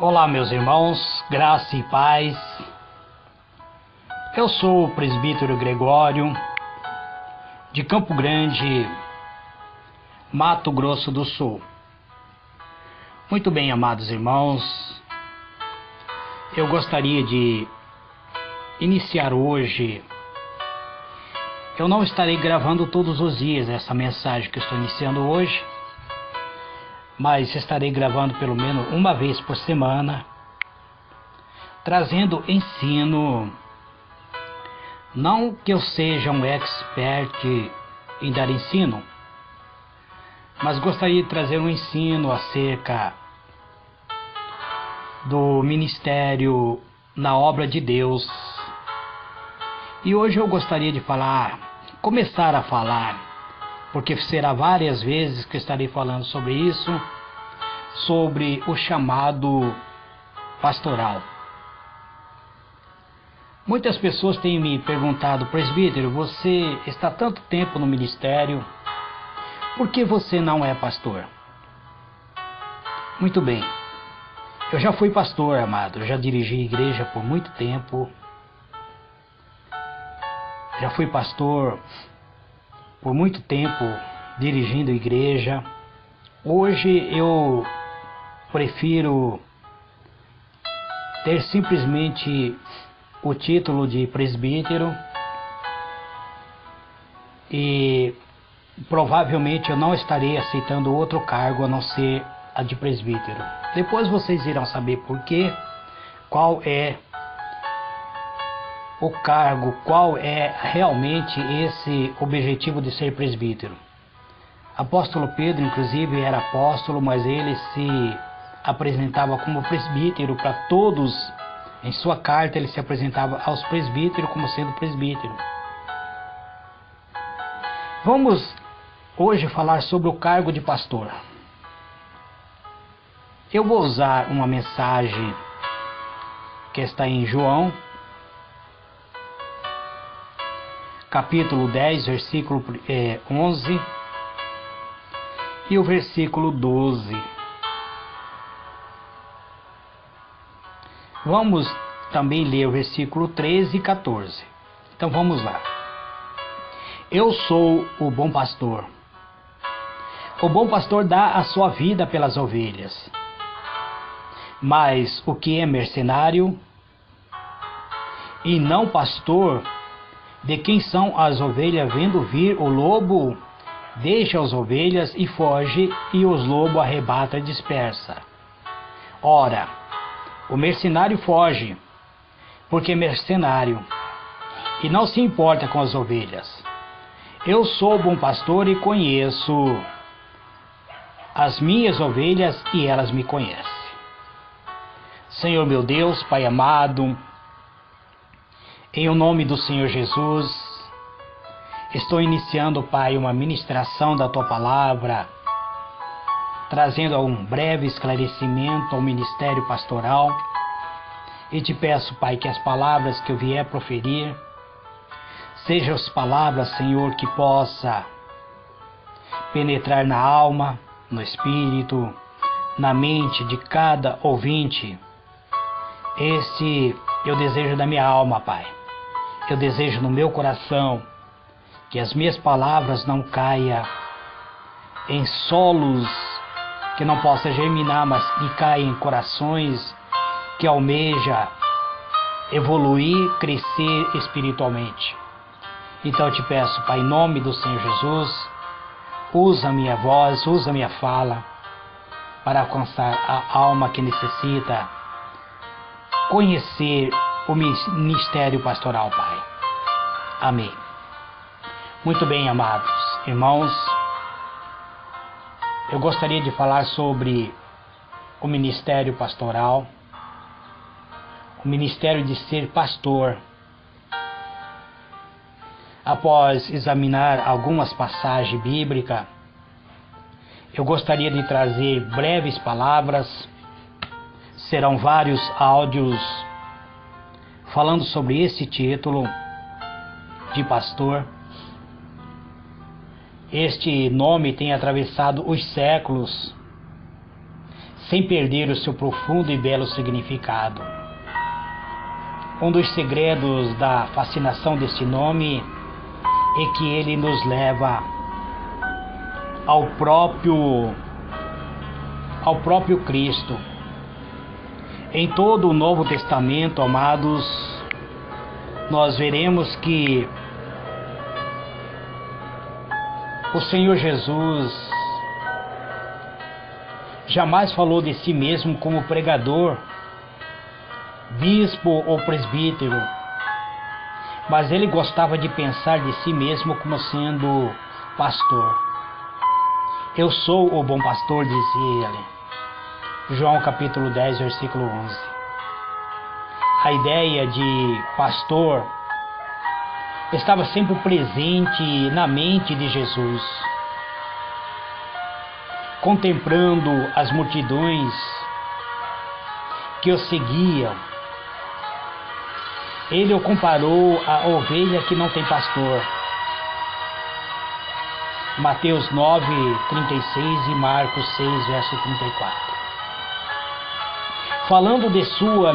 Olá, meus irmãos, graça e paz. Eu sou o presbítero Gregório, de Campo Grande, Mato Grosso do Sul. Muito bem, amados irmãos, eu gostaria de iniciar hoje. Eu não estarei gravando todos os dias essa mensagem que eu estou iniciando hoje, mas estarei gravando pelo menos uma vez por semana, trazendo ensino. Não que eu seja um expert em dar ensino, mas gostaria de trazer um ensino acerca do ministério na obra de Deus. E hoje eu gostaria de começar a falar, porque será várias vezes que estarei falando sobre isso, sobre o chamado pastoral. Muitas pessoas têm me perguntado: presbítero, você está tanto tempo no ministério, por que você não é pastor? Muito bem, eu já fui pastor, amado, eu já dirigi igreja por muito tempo, já fui pastor por muito tempo dirigindo igreja. Hoje eu prefiro ter simplesmente o título de presbítero e provavelmente eu não estarei aceitando outro cargo a não ser a de presbítero. Depois vocês irão saber por quê, qual é o cargo, qual é realmente esse objetivo de ser presbítero. Apóstolo Pedro, inclusive, era apóstolo, mas ele se apresentava como presbítero para todos. Em sua carta ele se apresentava aos presbíteros como sendo presbítero. Vamos hoje falar sobre o cargo de pastor. Eu vou usar uma mensagem que está em João, capítulo 10, versículo 11 e o versículo 12. Vamos também ler o versículo 13 e 14. Então vamos lá. Eu sou o bom pastor. O bom pastor dá a sua vida pelas ovelhas. Mas o que é mercenário e não pastor, de quem são as ovelhas, vendo vir o lobo, deixa as ovelhas e foge, e os lobos arrebata e dispersa. Ora, o mercenário foge, porque é mercenário, e não se importa com as ovelhas. Eu sou o bom pastor e conheço as minhas ovelhas, e elas me conhecem. Senhor meu Deus, Pai amado, em o nome do Senhor Jesus, estou iniciando, Pai, uma ministração da Tua Palavra, trazendo um breve esclarecimento ao ministério pastoral. E te peço, Pai, que as palavras que eu vier proferir sejam as palavras, Senhor, que possa penetrar na alma, no espírito, na mente de cada ouvinte. Esse eu desejo da minha alma, Pai. Eu desejo no meu coração que as minhas palavras não caiam em solos que não possa germinar, mas que caem em corações que almeja evoluir, crescer espiritualmente. Então eu te peço, Pai, em nome do Senhor Jesus, usa a minha voz, usa a minha fala para alcançar a alma que necessita conhecer o ministério pastoral, Pai. Amém. Muito bem, amados irmãos, eu gostaria de falar sobre o ministério pastoral, o ministério de ser pastor. Após examinar algumas passagens bíblicas, eu gostaria de trazer breves palavras. Serão vários áudios falando sobre esse título de pastor. Este nome tem atravessado os séculos sem perder o seu profundo e belo significado. Um dos segredos da fascinação deste nome é que ele nos leva ao próprio Cristo. Em todo o Novo Testamento, amados, nós veremos que o Senhor Jesus jamais falou de si mesmo como pregador, bispo ou presbítero, mas ele gostava de pensar de si mesmo como sendo pastor. Eu sou o bom pastor, dizia ele. João capítulo 10, versículo 11. A ideia de pastor estava sempre presente na mente de Jesus. Contemplando as multidões que o seguiam, ele o comparou à ovelha que não tem pastor. Mateus 9, 36 e Marcos 6, verso 34. Falando de sua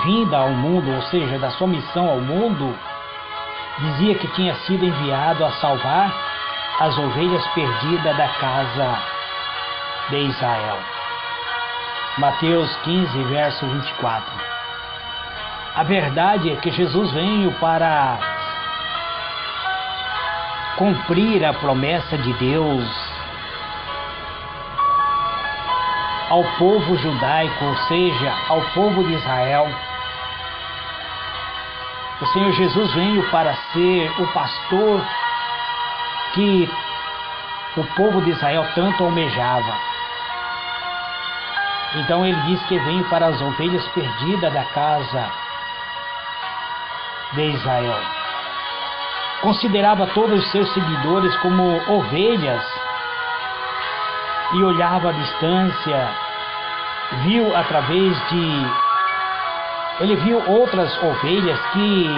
vinda ao mundo, ou seja, da sua missão ao mundo, dizia que tinha sido enviado a salvar as ovelhas perdidas da casa de Israel. Mateus 15, verso 24. A verdade é que Jesus veio para cumprir a promessa de Deus ao povo judaico, ou seja, ao povo de Israel. O Senhor Jesus veio para ser o pastor que o povo de Israel tanto almejava. Então ele diz que veio para as ovelhas perdidas da casa de Israel. Considerava todos os seus seguidores como ovelhas e olhava à distância, ele viu outras ovelhas que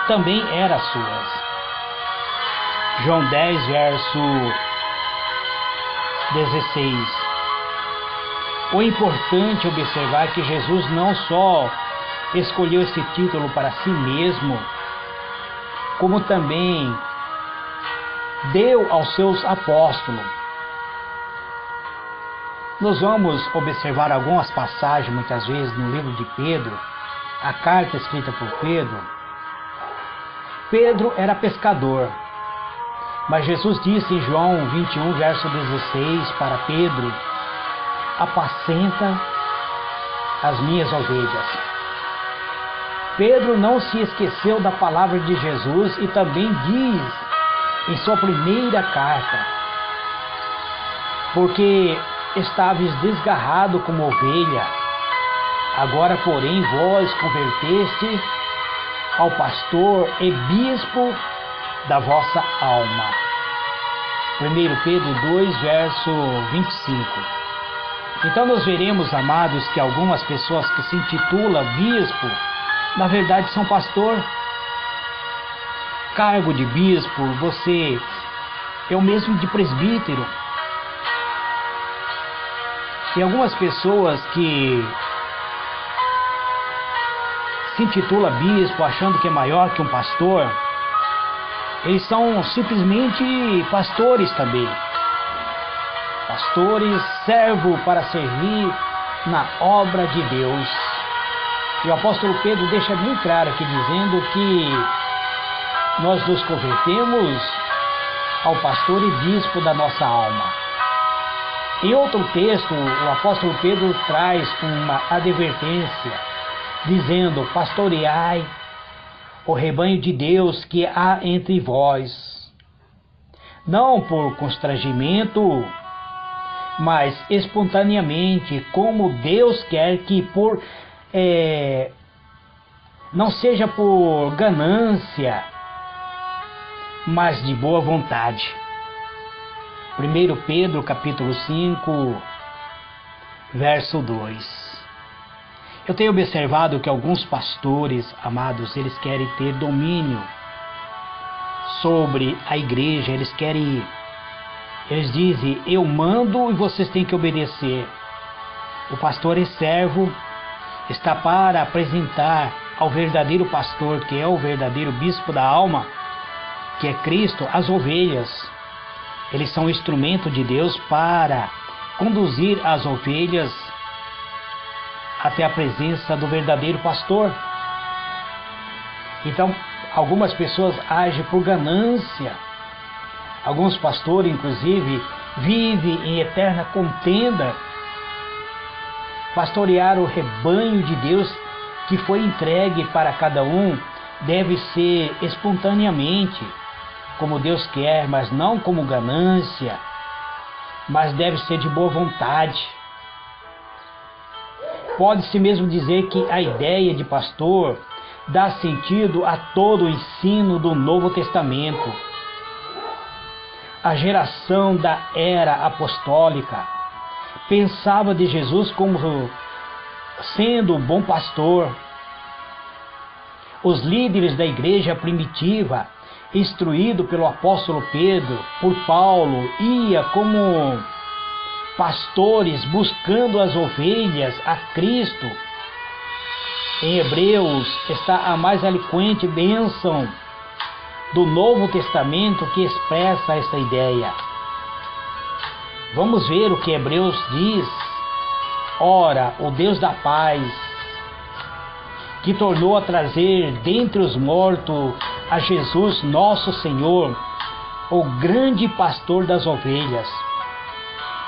também eram suas. João 10, verso 16. O importante é observar que Jesus não só escolheu esse título para si mesmo, como também deu aos seus apóstolos. Nós vamos observar algumas passagens, muitas vezes, no livro de Pedro, a carta escrita por Pedro. Pedro era pescador, mas Jesus disse em João 21, verso 16, para Pedro: apacenta as minhas ovelhas. Pedro não se esqueceu da palavra de Jesus e também diz em sua primeira carta: porque estavas desgarrado como ovelha, agora porém vós converteste ao pastor e bispo da vossa alma. 1 Pedro 2, verso 25. Então nós veremos, amados, que algumas pessoas que se intitulam bispo, na verdade são pastor. Cargo de bispo, você é o mesmo de presbítero. E algumas pessoas que se intitulam bispo, achando que é maior que um pastor, eles são simplesmente pastores também. Pastores servem para servir na obra de Deus. E o apóstolo Pedro deixa bem claro aqui, dizendo que nós nos convertemos ao pastor e bispo da nossa alma. Em outro texto, o apóstolo Pedro traz uma advertência, dizendo: pastoreai o rebanho de Deus que há entre vós, não por constrangimento, mas espontaneamente, como Deus quer, que não seja por ganância, mas de boa vontade. 1 Pedro capítulo 5, verso 2. Eu tenho observado que alguns pastores, amados, eles querem ter domínio sobre a igreja. Eles dizem: eu mando e vocês têm que obedecer. O pastor é servo, está para apresentar ao verdadeiro pastor, que é o verdadeiro bispo da alma, que é Cristo, as ovelhas. Eles são instrumento de Deus para conduzir as ovelhas até a presença do verdadeiro pastor. Então, algumas pessoas agem por ganância. Alguns pastores, inclusive, vivem em eterna contenda. Pastorear o rebanho de Deus que foi entregue para cada um deve ser espontaneamente, como Deus quer, mas não como ganância, mas deve ser de boa vontade. Pode-se mesmo dizer que a ideia de pastor dá sentido a todo o ensino do Novo Testamento. A geração da era apostólica pensava de Jesus como sendo o bom pastor. Os líderes da igreja primitiva, instruído pelo apóstolo Pedro, por Paulo, ia como pastores buscando as ovelhas a Cristo. Em Hebreus está a mais eloquente bênção do Novo Testamento que expressa essa ideia. Vamos ver o que Hebreus diz. Ora, o Deus da paz, que tornou a trazer dentre os mortos a Jesus nosso Senhor, o grande pastor das ovelhas,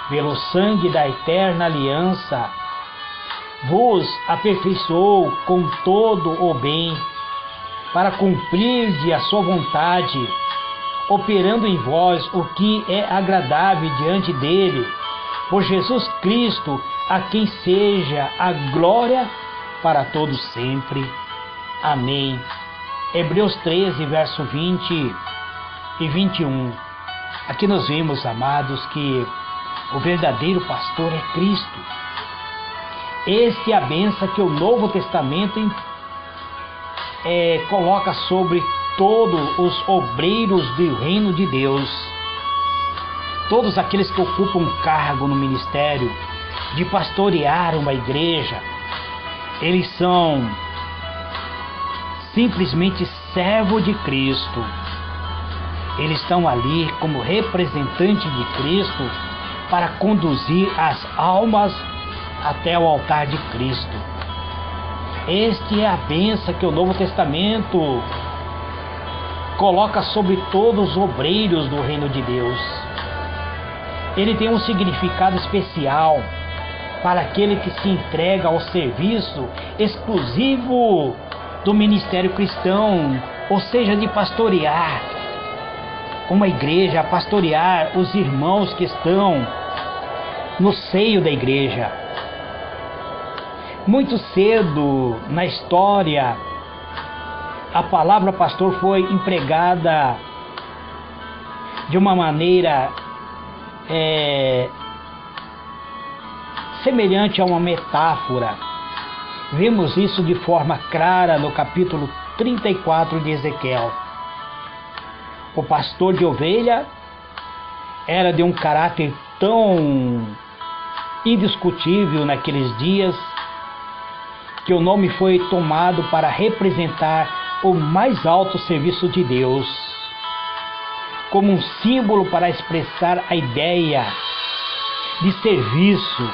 pelo sangue da eterna aliança, vos aperfeiçoou com todo o bem, para cumprir a sua vontade, operando em vós o que é agradável diante dele, por Jesus Cristo, a quem seja a glória para todos sempre. Amém. Hebreus 13, verso 20 e 21. Aqui nós vemos, amados, que o verdadeiro pastor é Cristo. Esta é a bênção que o Novo Testamento coloca sobre todos os obreiros do reino de Deus. Todos aqueles que ocupam um cargo no ministério de pastorear uma igreja, eles são simplesmente servos de Cristo. Eles estão ali como representantes de Cristo para conduzir as almas até o altar de Cristo. Esta é a bênção que o Novo Testamento coloca sobre todos os obreiros do reino de Deus. Ele tem um significado especial para aquele que se entrega ao serviço exclusivo do ministério cristão, ou seja, de pastorear uma igreja, pastorear os irmãos que estão no seio da igreja. Muito cedo na história, a palavra pastor foi empregada de uma maneira semelhante a uma metáfora. Vemos isso de forma clara no capítulo 34 de Ezequiel. O pastor de ovelha era de um caráter tão indiscutível naqueles dias que o nome foi tomado para representar o mais alto serviço de Deus, como um símbolo para expressar a ideia de serviço,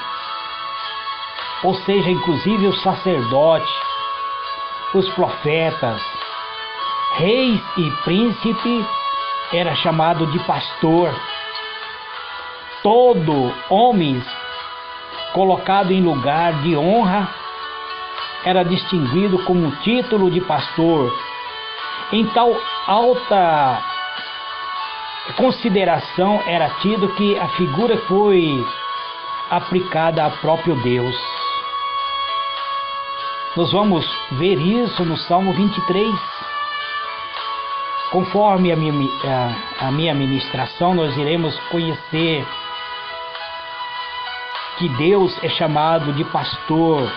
ou seja, inclusive o sacerdote, os profetas, reis e príncipe era chamado de pastor. Todo homem colocado em lugar de honra era distinguido com um título de pastor. Em tal alta consideração era tido que a figura foi aplicada ao próprio Deus. Nós vamos ver isso no Salmo 23. Conforme a minha ministração, nós iremos conhecer que Deus é chamado de pastor.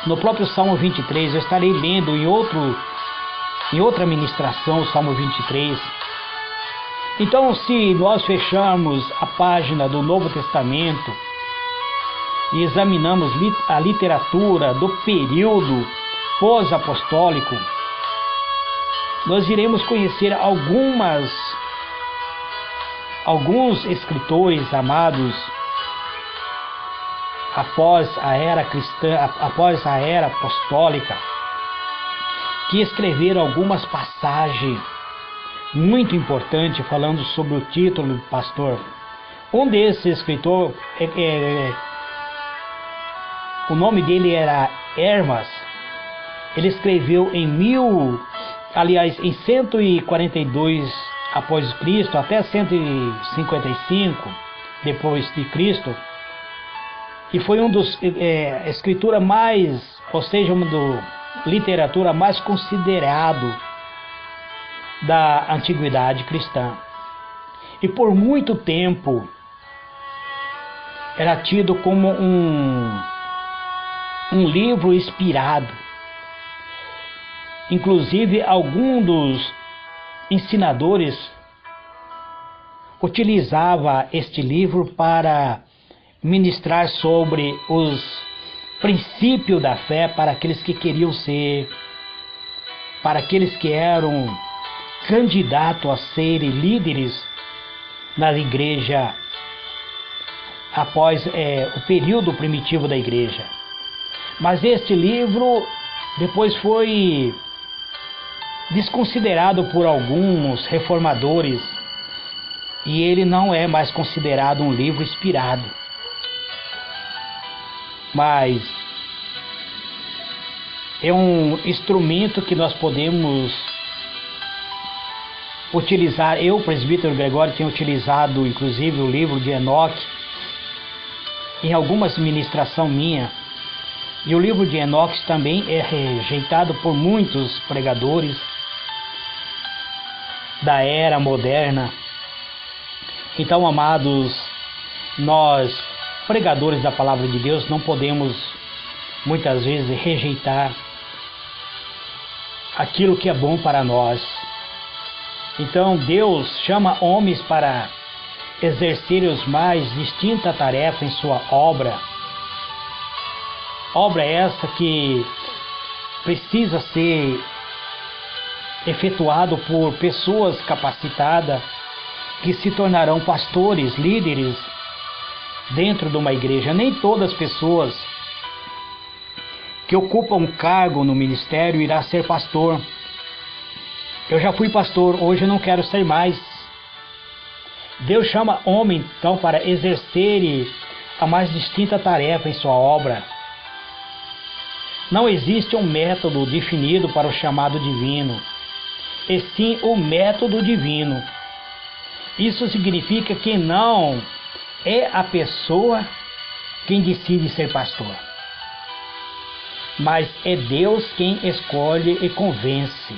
No próprio Salmo 23, eu estarei lendo em outra ministração o Salmo 23. Então, se nós fecharmos a página do Novo Testamento, e examinamos a literatura do período pós-apostólico, nós iremos conhecer alguns escritores amados após a era cristã, após a era apostólica, que escreveram algumas passagens muito importantes falando sobre o título de pastor. Um desses escritores, o nome dele era Hermas. Ele escreveu em 142 após Cristo até 155 depois de Cristo, e foi um dos escritura mais, ou seja, literatura mais considerado da antiguidade cristã. E por muito tempo era tido como um livro inspirado. Inclusive, alguns dos ensinadores utilizavam este livro para ministrar sobre os princípios da fé para aqueles que queriam ser, para aqueles que eram candidatos a serem líderes na igreja após o período primitivo da igreja. Mas este livro depois foi desconsiderado por alguns reformadores e ele não é mais considerado um livro inspirado. Mas é um instrumento que nós podemos utilizar. Eu, presbítero Gregório, tenho utilizado inclusive o livro de Enoque em algumas ministrações minhas. E o livro de Enoque também é rejeitado por muitos pregadores da era moderna. Então, amados, nós, pregadores da palavra de Deus, não podemos muitas vezes rejeitar aquilo que é bom para nós. Então Deus chama homens para exercerem os mais distintas tarefas em sua obra. Obra essa que precisa ser efetuado por pessoas capacitadas que se tornarão pastores, líderes dentro de uma igreja. Nem todas as pessoas que ocupam um cargo no ministério irá ser pastor. Eu já fui pastor, hoje eu não quero ser mais. Deus chama homem então para exercer a mais distinta tarefa em sua obra. Não existe um método definido para o chamado divino, e sim o método divino. Isso significa que não é a pessoa quem decide ser pastor, mas é Deus quem escolhe e convence.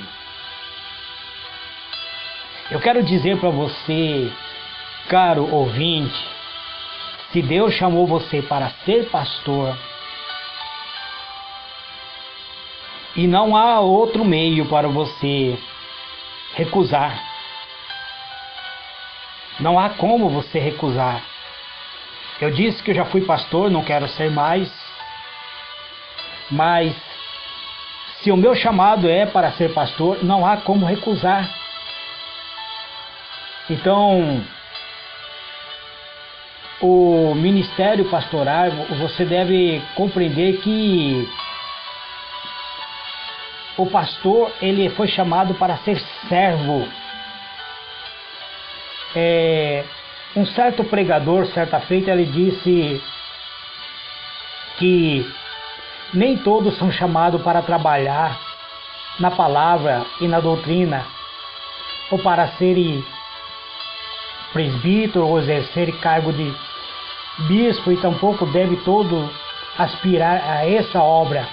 Eu quero dizer para você, caro ouvinte, se Deus chamou você para ser pastor, e não há outro meio para você recusar. Não há como você recusar. Eu disse que eu já fui pastor, não quero ser mais. Mas se o meu chamado é para ser pastor, não há como recusar. Então, o ministério pastoral, você deve compreender que o pastor, ele foi chamado para ser servo. Um certo pregador, certa feita, ele disse que nem todos são chamados para trabalhar na palavra e na doutrina, ou para serem presbítero, ou exercer cargo de bispo, e tampouco deve todo aspirar a essa obra.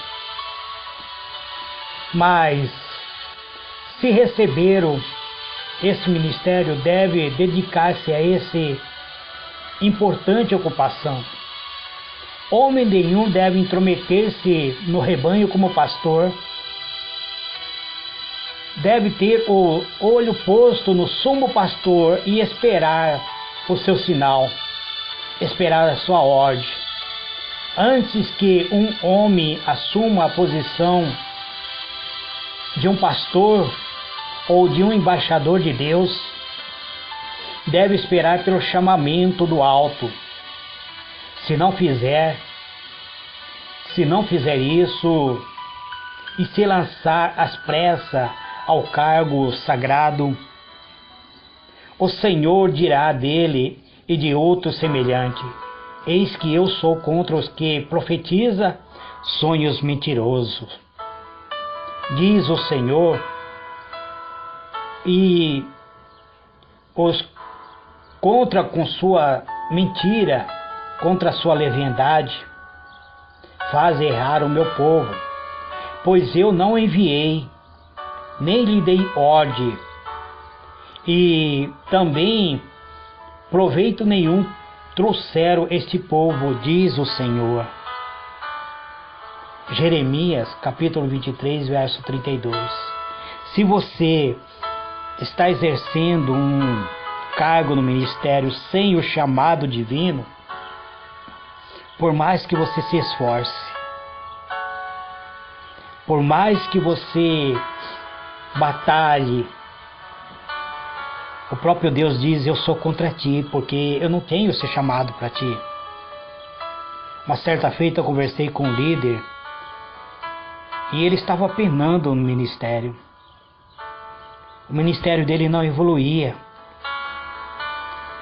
Mas, se receberam esse ministério, deve dedicar-se a essa importante ocupação. Homem nenhum deve intrometer-se no rebanho como pastor. Deve ter o olho posto no sumo pastor e esperar o seu sinal, esperar a sua ordem. Antes que um homem assuma a posição de um pastor ou de um embaixador de Deus, deve esperar pelo chamamento do alto. Se não fizer isso e se lançar às pressas ao cargo sagrado, o Senhor dirá dele e de outro semelhante: eis que eu sou contra os que profetiza sonhos mentirosos, diz o Senhor, e os contra com sua mentira, contra a sua leviandade, faz errar o meu povo, pois eu não enviei, nem lhe dei ordem, e também proveito nenhum trouxeram este povo, diz o Senhor. Jeremias, capítulo 23, verso 32. Se você está exercendo um cargo no ministério sem o chamado divino, por mais que você se esforce, por mais que você batalhe, o próprio Deus diz: eu sou contra ti, porque eu não tenho esse chamado para ti. Uma certa feita eu conversei com um líder e ele estava penando no ministério. O ministério dele não evoluía,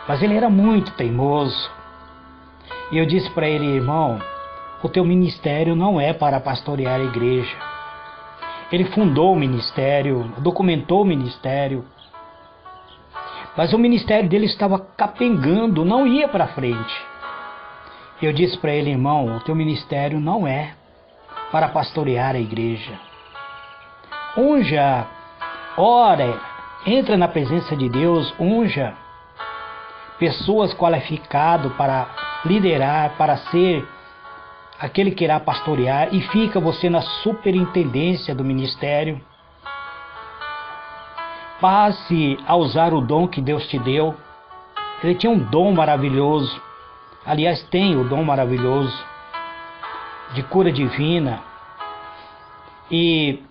mas ele era muito teimoso. E eu disse para ele: irmão, o teu ministério não é para pastorear a igreja. Ele fundou o ministério, documentou o ministério, mas o ministério dele estava capengando, não ia para frente. Eu disse para ele: irmão, o teu ministério não é para pastorear a igreja. Unja, ora, entra na presença de Deus, unja pessoas qualificadas para liderar, para ser aquele que irá pastorear, e fica você na superintendência do ministério. Passe a usar o dom que Deus te deu. Ele tinha um dom maravilhoso. Aliás, tem o dom maravilhoso de cura divina. E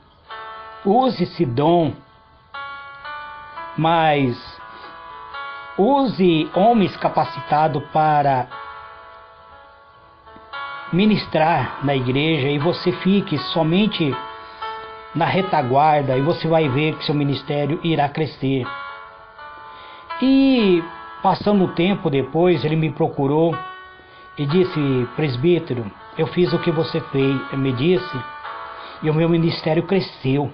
use esse dom, mas use homens capacitados para ministrar na igreja, e você fique somente na retaguarda, e você vai ver que seu ministério irá crescer. E passando o tempo depois, ele me procurou e disse: presbítero, eu fiz o que você fez, me disse, e o meu ministério cresceu.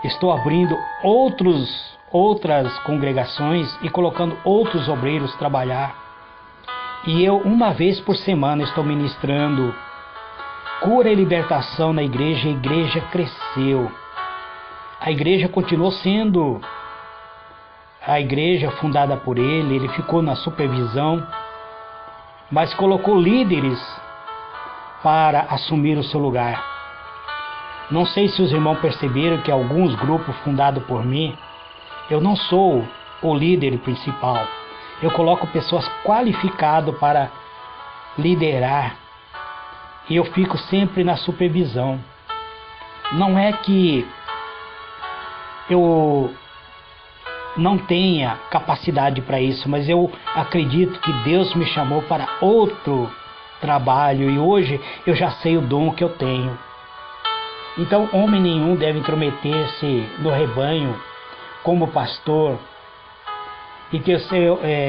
Estou abrindo outras congregações e colocando outros obreiros trabalhar. E eu, uma vez por semana, estou ministrando cura e libertação na igreja. A igreja cresceu. A igreja continuou sendo a igreja fundada por ele. Ele ficou na supervisão, mas colocou líderes para assumir o seu lugar. Não sei se os irmãos perceberam que alguns grupos fundados por mim, eu não sou o líder principal. Eu coloco pessoas qualificadas para liderar, e eu fico sempre na supervisão. Não é que eu não tenha capacidade para isso, mas eu acredito que Deus me chamou para outro trabalho, e hoje eu já sei o dom que eu tenho. Então, homem nenhum deve intrometer-se no rebanho como pastor e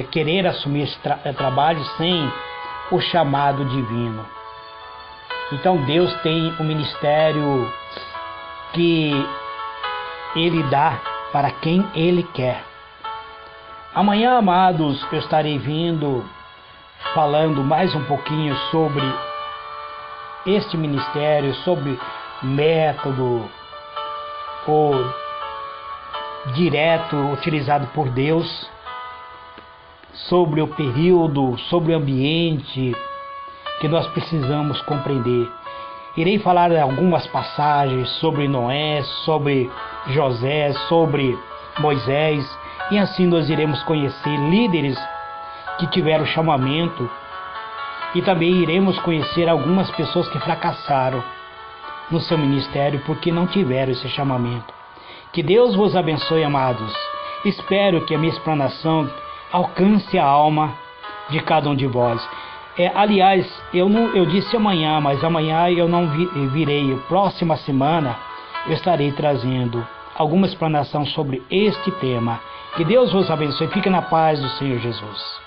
querer assumir esse trabalho sem o chamado divino. Então, Deus tem um ministério que Ele dá para quem Ele quer. Amanhã, amados, eu estarei falando mais um pouquinho sobre este ministério, sobre método ou direto utilizado por Deus, sobre o período, sobre o ambiente que nós precisamos compreender. Irei falar de algumas passagens sobre Noé, sobre José, sobre Moisés, e assim nós iremos conhecer líderes que tiveram chamamento E também iremos conhecer algumas pessoas que fracassaram no seu ministério porque não tiveram esse chamamento. Que Deus vos abençoe, amados. Espero que a minha explanação alcance a alma de cada um de vós. Aliás, eu disse amanhã, mas amanhã eu não virei. Próxima semana eu estarei trazendo alguma explanação sobre este tema. Que Deus vos abençoe. Fique na paz do Senhor Jesus.